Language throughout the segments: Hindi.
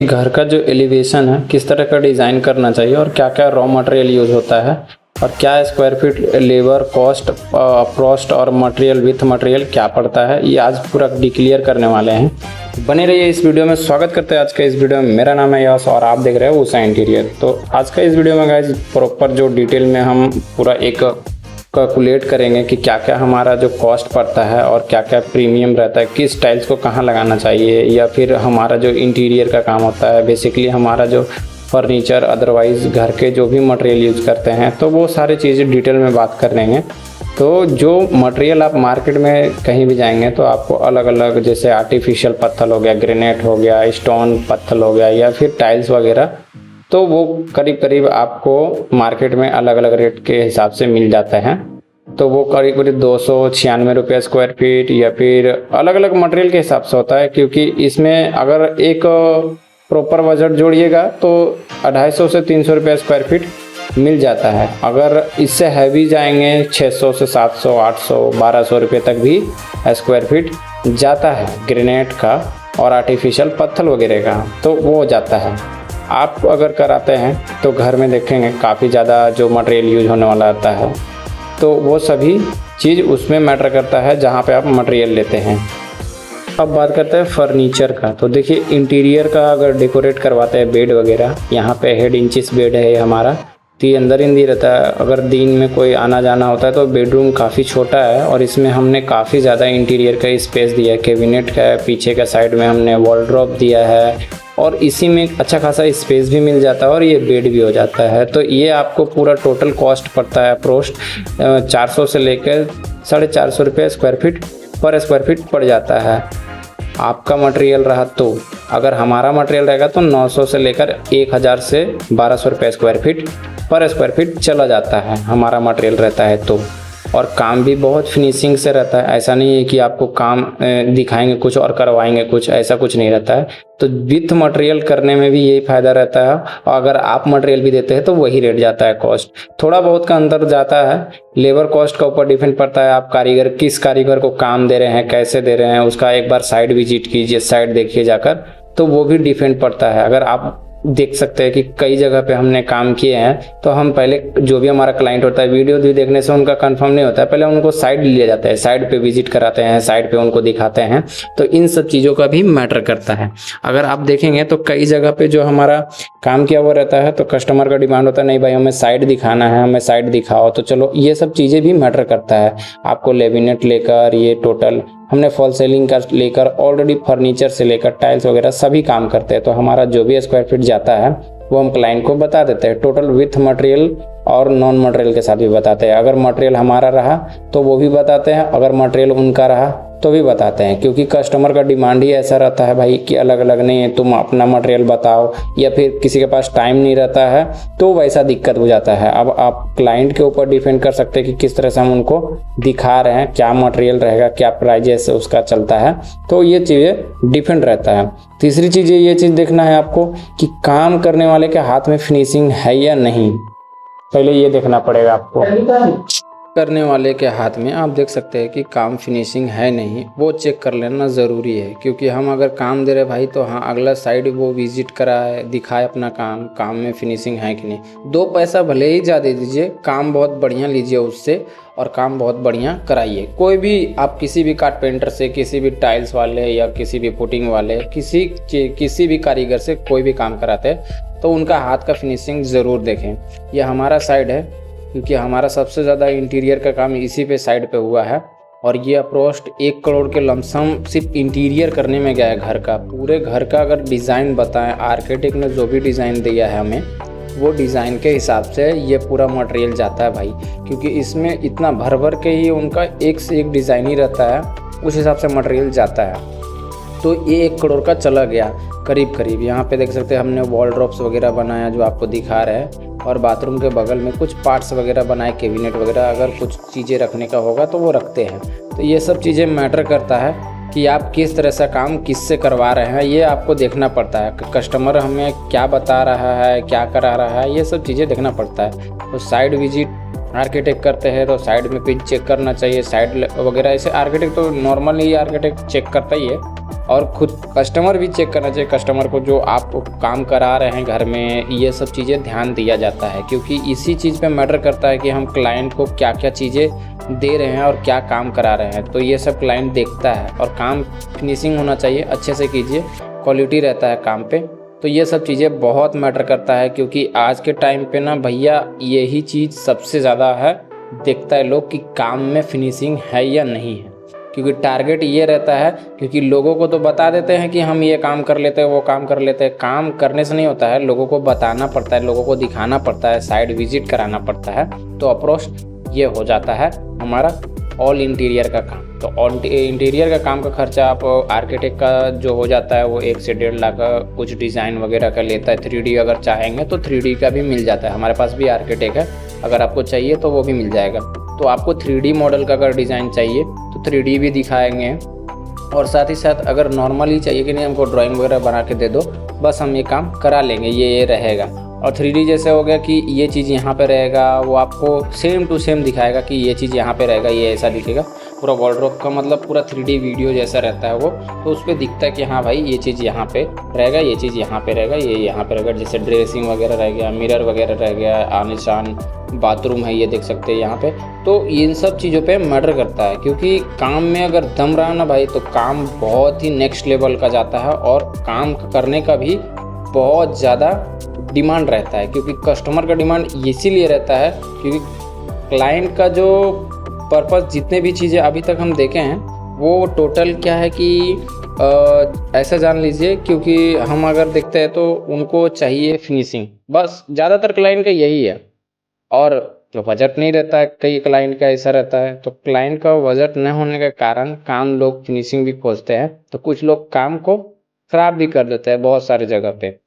घर का जो एलिवेशन है किस तरह का डिज़ाइन करना चाहिए और क्या क्या रॉ मटेरियल यूज़ होता है और क्या square feet labour cost cost और मटेरियल विथ मटेरियल क्या पड़ता है, ये आज पूरा डिक्लियर करने वाले हैं। बने रहिए इस वीडियो में। स्वागत करते हैं आज का इस वीडियो में। मेरा नाम है यश और आप देख रहे हैं उषा इंटीरियर। तो आज का इस वीडियो में गाइस प्रॉपर जो डिटेल में हम पूरा एक कैलकुलेट करेंगे कि क्या क्या हमारा जो कॉस्ट पड़ता है और क्या क्या प्रीमियम रहता है, किस टाइल्स को कहाँ लगाना चाहिए, या फिर हमारा जो इंटीरियर का काम होता है, बेसिकली हमारा जो फर्नीचर अदरवाइज़ घर के जो भी मटेरियल यूज़ करते हैं, तो वो सारी चीज़ें डिटेल में बात कर लेंगे। तो जो मटेरियल आप मार्केट में कहीं भी जाएंगे तो आपको अलग अलग, जैसे आर्टिफिशियल पत्थर हो गया, ग्रेनाइट हो गया, स्टोन पत्थर हो गया, या फिर टाइल्स वगैरह, तो वो करीब करीब आपको मार्केट में अलग अलग रेट के हिसाब से मिल जाता है। तो वो करीब करीब 296 रुपये स्क्वायर फीट या फिर अलग अलग मटेरियल के हिसाब से होता है, क्योंकि इसमें अगर एक प्रॉपर बजट जोड़िएगा तो 250 से 300 रुपये स्क्वायर फीट मिल जाता है। अगर इससे हैवी जाएंगे 600 से 700 800 1200 रुपये तक भी स्क्वायर फीट जाता है ग्रेनाइट का और आर्टिफिशियल पत्थर वगैरह का, तो वो हो जाता है। आप अगर कराते हैं तो घर में देखेंगे काफ़ी ज़्यादा जो मटेरियल यूज होने वाला आता है, तो वो सभी चीज़ उसमें मैटर करता है जहाँ पे आप मटेरियल लेते हैं। अब बात करते हैं फर्नीचर का। तो देखिए इंटीरियर का अगर डेकोरेट करवाते हैं बेड वगैरह, यहाँ पे हेड इंचिस बेड है हमारा, तो ये अंदर ही रहता है। अगर दिन में कोई आना जाना होता है तो बेडरूम काफ़ी छोटा है और इसमें हमने काफ़ी ज़्यादा इंटीरियर का स्पेस दिया है। कैबिनेट का है, पीछे का साइड में हमने वॉलड्रॉप दिया है और इसी में अच्छा खासा स्पेस भी मिल जाता है और ये बेड भी हो जाता है। तो ये आपको पूरा टोटल कॉस्ट पड़ता है अप्रोक्स 400 से लेकर 450 रुपये स्क्वायर फीट पर स्क्वायर फीट पड़ जाता है आपका मटेरियल रहा तो। अगर हमारा मटेरियल रहेगा तो 900 से लेकर 1000 से 1200 रुपये स्क्वायर फीट पर स्क्वायर फीट चला जाता है हमारा मटेरियल रहता है तो। और काम भी बहुत फिनिशिंग से रहता है, ऐसा नहीं है कि आपको काम दिखाएंगे कुछ और करवाएंगे कुछ, ऐसा कुछ नहीं रहता है। तो विथ मटेरियल करने में भी यही फ़ायदा रहता है, और अगर आप मटेरियल भी देते हैं तो वही रेट जाता है। कॉस्ट थोड़ा बहुत का अंतर जाता है, लेबर कॉस्ट का ऊपर डिपेंड पड़ता है। आप कारीगर किस कारीगर को काम दे रहे हैं, कैसे दे रहे हैं, उसका एक बार साइट विजिट कीजिए, साइट देखिए जाकर, तो वो भी डिपेंड पड़ता है। अगर आप देख सकते हैं कि कई जगह पे हमने काम किए हैं, तो हम पहले जो भी हमारा क्लाइंट होता है वीडियो भी देखने से उनका कंफर्म नहीं होता है, पहले उनको साइट लिया जाता है, साइट पे विजिट कराते हैं, साइट पे उनको दिखाते हैं। तो इन सब चीज़ों का भी मैटर करता है। अगर आप देखेंगे तो कई जगह पे जो हमारा काम किया हुआ रहता है तो कस्टमर का डिमांड होता है, नहीं भाई हमें साइट दिखाना है, हमें साइट दिखाओ। तो चलो ये सब चीज़ें भी मैटर करता है। आपको लेमिनेट लेकर ये टोटल हमने फॉल सेलिंग का लेकर ऑलरेडी फर्नीचर से लेकर टाइल्स वगैरह सभी काम करते हैं। तो हमारा जो भी स्क्वायर फीट जाता है वो हम क्लाइंट को बता देते हैं, टोटल विथ मटेरियल और नॉन मटेरियल के साथ भी बताते हैं। अगर मटेरियल हमारा रहा तो वो भी बताते हैं, अगर मटेरियल उनका रहा तो भी बताते हैं, क्योंकि कस्टमर का डिमांड ही ऐसा रहता है भाई कि अलग अलग नहीं है, तुम अपना मटेरियल बताओ, या फिर किसी के पास टाइम नहीं रहता है तो वैसा दिक्कत हो जाता है। अब आप क्लाइंट के ऊपर डिपेंड कर सकते हैं कि किस तरह से हम उनको दिखा रहे हैं, क्या मटेरियल रहेगा, क्या प्राइजेस उसका चलता है, तो ये चीज़ें डिपेंड रहता है। तीसरी चीज़ ये चीज़ देखना है आपको कि काम करने वाले के हाथ में फिनिशिंग है या नहीं, पहले ये देखना पड़ेगा आपको। करने वाले के हाथ में आप देख सकते हैं कि काम फिनिशिंग है नहीं, वो चेक कर लेना ज़रूरी है। क्योंकि हम अगर काम दे रहे भाई तो हाँ अगला साइड वो विजिट कराए, दिखाए अपना काम में फिनिशिंग है कि नहीं। 2 पैसा भले ही ज़्यादा दीजिए, काम बहुत बढ़िया लीजिए उससे और काम बहुत बढ़िया कराइए। कोई भी आप किसी भी कारपेंटर से, किसी भी टाइल्स वाले या किसी भी पुटिंग वाले, किसी भी कारीगर से कोई भी काम कराते हैं तो उनका हाथ का फिनिशिंग ज़रूर देखें। ये हमारा साइड है, क्योंकि हमारा सबसे ज़्यादा इंटीरियर का काम इसी पे साइड पे हुआ है और ये अप्रोक्स 1 करोड़ के लमसम सिर्फ इंटीरियर करने में गया है घर का। पूरे घर का अगर डिज़ाइन बताएं, आर्किटेक्ट ने जो भी डिज़ाइन दिया है हमें, वो डिज़ाइन के हिसाब से ये पूरा मटेरियल जाता है भाई। क्योंकि इसमें इतना भर भर के ही उनका एक से एक डिज़ाइन ही रहता है, उस हिसाब से मटेरियल जाता है। तो ये 1 करोड़ का चला गया करीब करीब। यहाँ पे देख सकते हैं हमने वॉल ड्रॉप्स वगैरह बनाया जो आपको दिखा रहे हैं, और बाथरूम के बगल में कुछ पार्ट्स वगैरह बनाए, कैबिनेट वगैरह, अगर कुछ चीज़ें रखने का होगा तो वो रखते हैं। तो ये सब चीज़ें मैटर करता है कि आप किस तरह से काम किससे करवा रहे हैं, ये आपको देखना पड़ता है। कस्टमर हमें क्या बता रहा है, क्या करा रहा है, ये सब चीज़ें देखना पड़ता है। तो साइड विजिट आर्किटेक्ट करते हैं तो साइड में पिच चेक करना चाहिए, साइड वगैरह। ऐसे आर्किटेक्ट तो नॉर्मली आर्किटेक्ट चेक करता ही है, और खुद कस्टमर भी चेक करना चाहिए, कस्टमर को जो आप काम करा रहे हैं घर में, ये सब चीज़ें ध्यान दिया जाता है, क्योंकि इसी चीज़ पे मैटर करता है कि हम क्लाइंट को क्या क्या चीज़ें दे रहे हैं और क्या काम करा रहे हैं। तो ये सब क्लाइंट देखता है, और काम फिनिशिंग होना चाहिए, अच्छे से कीजिए, क्वालिटी रहता है काम पे। तो ये सब चीज़ें बहुत मैटर करता है, क्योंकि आज के टाइम पे ना भैया यही चीज़ सबसे ज़्यादा है, देखता है लोग कि काम में फिनिशिंग है या नहीं है। क्योंकि टारगेट ये रहता है, क्योंकि लोगों को तो बता देते हैं कि हम ये काम कर लेते हैं, वो काम कर लेते हैं। काम करने से नहीं होता है, लोगों को बताना पड़ता है, लोगों को दिखाना पड़ता है, साइड विजिट कराना पड़ता है। तो अप्रोच ये हो जाता है हमारा ऑल इंटीरियर का काम। तो ऑल इंटीरियर का काम का खर्चा आप आर्किटेक्ट का जो हो जाता है वो 1 से 1.5 लाख का कुछ डिज़ाइन वगैरह का लेता है। 3D अगर चाहेंगे तो 3D का भी मिल जाता है, हमारे पास भी आर्किटेक्ट है, अगर आपको चाहिए तो वो भी मिल जाएगा। तो आपको 3D मॉडल का अगर डिज़ाइन चाहिए तो 3D भी दिखाएंगे, और साथ ही साथ अगर नॉर्मली चाहिए कि नहीं हमको ड्राइंग वगैरह बना के दे दो, बस हम ये काम करा लेंगे, ये रहेगा। और 3D जैसे हो गया कि ये चीज़ यहाँ पे रहेगा, वो आपको सेम टू सेम दिखाएगा कि ये चीज़ यहाँ पे रहेगा, ये ऐसा दिखेगा। पूरा वॉलड्रॉप का मतलब पूरा 3D वीडियो जैसा रहता है वो, तो उस पर दिखता है कि हाँ भाई ये चीज़ यहाँ पे रहेगा, ये चीज़ यहाँ पे रहेगा, ये यहाँ पे रहेगा। जैसे ड्रेसिंग वगैरह रह गया, मिरर वगैरह रह गया, आनिशान बाथरूम है, ये देख सकते हैं यहाँ पे। तो इन सब चीज़ों पे मैटर करता है, क्योंकि काम में अगर दम रहा ना भाई, तो काम बहुत ही नेक्स्ट लेवल का जाता है, और काम करने का भी बहुत ज़्यादा डिमांड रहता है। क्योंकि कस्टमर का डिमांड इसीलिए रहता है, क्योंकि क्लाइंट का जो पर्पस, जितने भी चीज़ें अभी तक हम देखे हैं वो टोटल क्या है कि ऐसा जान लीजिए, क्योंकि हम अगर देखते हैं तो उनको चाहिए फिनिशिंग, बस ज़्यादातर क्लाइंट का यही है। और जो बजट नहीं रहता है, कई क्लाइंट का ऐसा रहता है, तो क्लाइंट का बजट न होने के कारण काम लोग फिनिशिंग भी खोजते हैं, तो कुछ लोग काम को ख़राब भी कर देते हैं बहुत सारी जगह पे।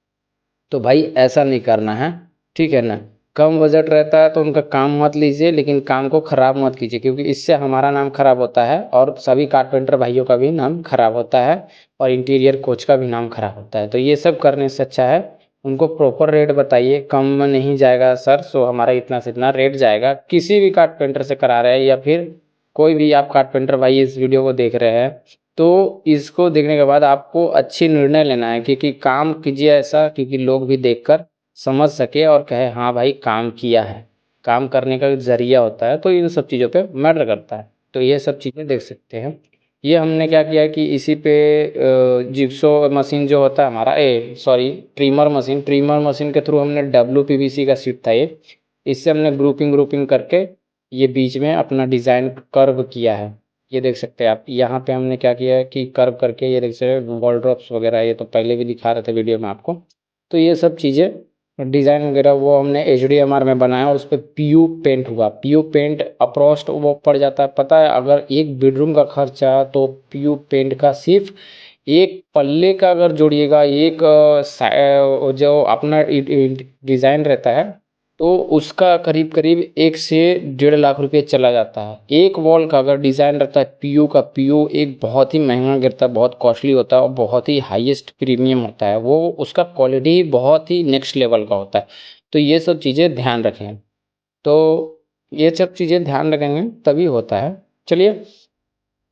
तो भाई ऐसा नहीं करना है, ठीक है ना। कम बजट रहता है तो उनका काम मत लीजिए, लेकिन काम को ख़राब मत कीजिए, क्योंकि इससे हमारा नाम ख़राब होता है, और सभी कारपेंटर भाइयों का भी नाम ख़राब होता है, और इंटीरियर कोच का भी नाम ख़राब होता है। तो ये सब करने से अच्छा है उनको प्रॉपर रेट बताइए, कम में नहीं जाएगा सर, सो हमारा इतना से इतना रेट जाएगा। किसी भी कारपेंटर से करा रहे हैं, या फिर कोई भी आप कारपेंटर भाई इस वीडियो को देख रहे हैं, तो इसको देखने के बाद आपको अच्छी निर्णय लेना है, क्योंकि काम कीजिए ऐसा क्योंकि लोग भी देखकर समझ सके और कहे हाँ भाई काम किया है। काम करने का ज़रिया होता है, तो इन सब चीज़ों पे मैटर करता है। तो ये सब चीज़ें देख सकते हैं। ये हमने क्या किया कि इसी पे जिग्सो मशीन जो होता है हमारा, सॉरी ट्रिमर मशीन के थ्रू हमने WPVC का शीट था ये, इससे हमने ग्रुपिंग करके ये बीच में अपना डिज़ाइन कर्व किया है। ये देख सकते हैं आप, यहाँ पे हमने क्या किया है कि कर्व करके, ये देख सकते हैं वॉल ड्रॉप्स वगैरह, ये तो पहले भी दिखा रहे थे वीडियो में आपको। तो ये सब चीज़ें डिज़ाइन वगैरह वो हमने HDMR में बनाया, और उस पर PU पेंट हुआ। PU पेंट अप्रोस्ट वो पड़ जाता है, पता है अगर एक बेडरूम का खर्चा, तो PU पेंट का सिर्फ एक पल्ले का अगर जोड़िएगा, एक जो अपना डिज़ाइन रहता है, तो उसका करीब करीब 1 से 1.5 लाख रुपये चला जाता है। एक वॉल का अगर डिज़ाइन रहता है PU का, PU एक बहुत ही महंगा गिरता है, बहुत कॉस्टली होता है, और बहुत ही हाईएस्ट प्रीमियम होता है वो, उसका क्वालिटी बहुत ही नेक्स्ट लेवल का होता है। तो ये सब चीज़ें ध्यान रखें, तो ये सब चीज़ें ध्यान रखेंगे तभी होता है। चलिए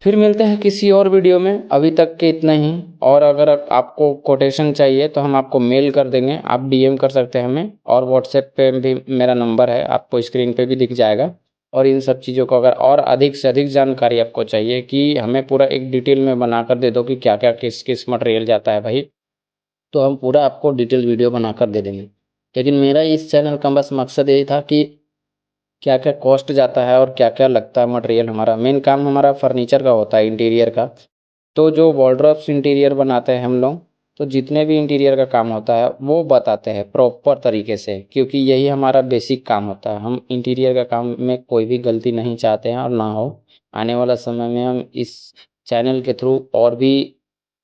फिर मिलते हैं किसी और वीडियो में, अभी तक के इतना ही। और अगर आपको कोटेशन चाहिए तो हम आपको मेल कर देंगे, आप DM कर सकते हैं हमें, और व्हाट्सएप पे भी मेरा नंबर है, आपको स्क्रीन पे भी दिख जाएगा। और इन सब चीज़ों को अगर और अधिक से अधिक जानकारी आपको चाहिए कि हमें पूरा एक डिटेल में बना कर दे दो कि क्या क्या किस किस मटेरियल जाता है भाई, तो हम पूरा आपको डिटेल वीडियो बना कर दे देंगे। लेकिन मेरा इस चैनल का बस मकसद यही था कि क्या क्या कॉस्ट जाता है और क्या क्या लगता है मटेरियल। हमारा मेन काम हमारा फर्नीचर का होता है, इंटीरियर का। तो जो वॉलड्रॉप्स इंटीरियर बनाते हैं हम लोग, तो जितने भी इंटीरियर का काम होता है वो बताते हैं प्रॉपर तरीके से, क्योंकि यही हमारा बेसिक काम होता है। हम इंटीरियर का काम में कोई भी गलती नहीं चाहते हैं, और ना हो। आने वाला समय में हम इस चैनल के थ्रू और भी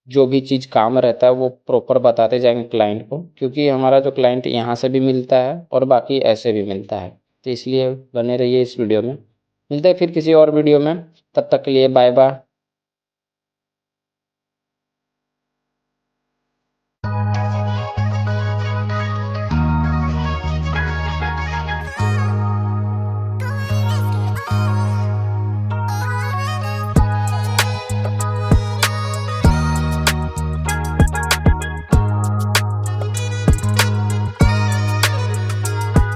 जो भी चीज़ काम रहता है वो प्रॉपर बताते जाएंगे क्लाइंट को, क्योंकि हमारा जो क्लाइंट यहाँ से भी मिलता है और बाकी ऐसे भी मिलता है। तो इसलिए बने रहिए इस वीडियो में। मिलते हैं फिर किसी और वीडियो में, तब तक के लिए बाय बाय।